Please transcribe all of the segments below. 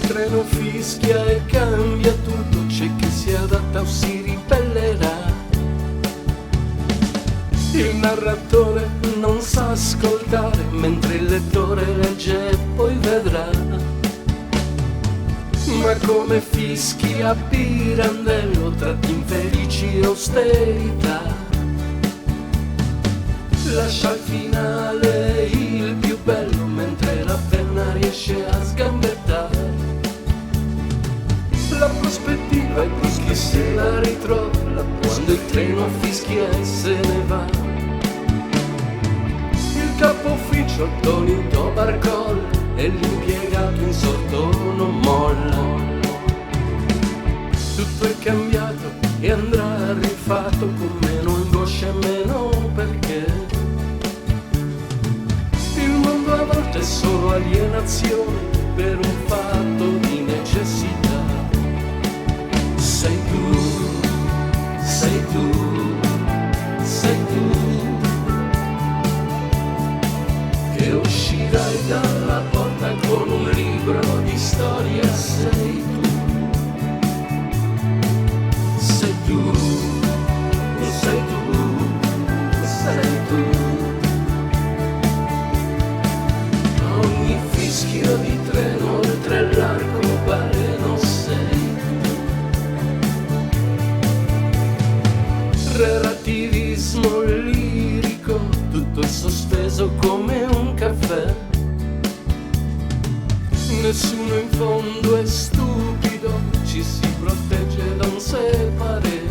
treno fischia e cambia tutto, c'è chi si adatta o si ribellerà. Il narratore non sa ascoltare, mentre il lettore legge e poi vedrà. Ma come fischi a Pirandello, tratti infelici e austerità, lascia al finale il più bello, mentre la penna riesce a sgambettare. La prospettiva è bruschi se la ritrova quando il treno fischia e se ne va. Il capo ufficio attonito barcolla e l'impiegato insorto non molla. Tutto è cambiato e andrà rifatto con meno angoscia e meno perché. Il mondo a volte è solo alienazione per un fatto di necessità. Sei tu, sei tu, sei tu, che uscirai dalla porta con un libro di storia. Sei tu, sei tu, sei tu, sei tu. Ogni fischio di treno oltre l'arcobaleno sei. Relativismo lirico, tutto è sospeso come un caffè. Nessuno in fondo è stupido, ci si protegge da un separé.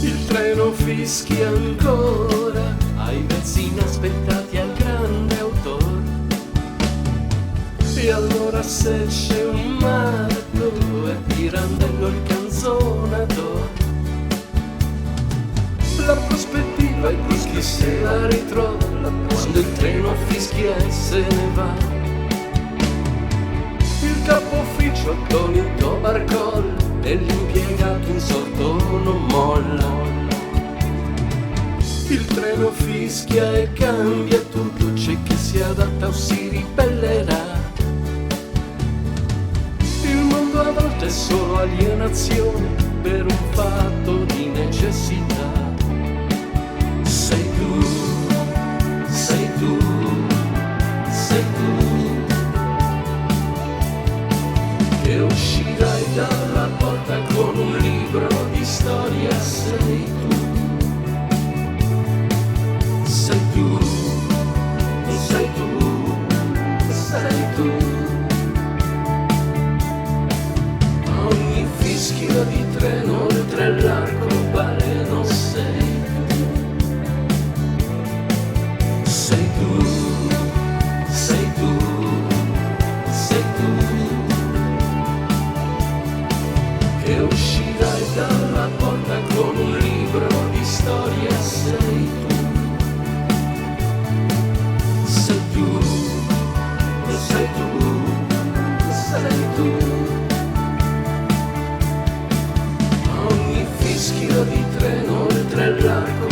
Il treno fischia ancora ai vezzi inaspettati al grande autore. E allora se c'è un matto è Pirandello il canzonatore. La prospettiva è bruschi se la ritrova quando il treno fischia e se ne va. Il capo ufficio attonito barcolla e l'impiegato insorto non molla. Il treno fischia e cambia tutto, c'è chi si adatta o si ribellerà. Il mondo a volte è solo alienazione per un fatto di necessità. Sei tu, sei tu, sei tu, che uscirai dalla porta con un libro di storia. Sei tu, sei tu, sei tu, sei tu. Ogni fischio di treno oltre l'arcobaleno sei. Sei tu, sei tu, sei tu, che uscirai dalla porta con un libro di storia. Sei tu, sei tu, sei tu, sei tu. Ogni fischio di treno oltre l'arco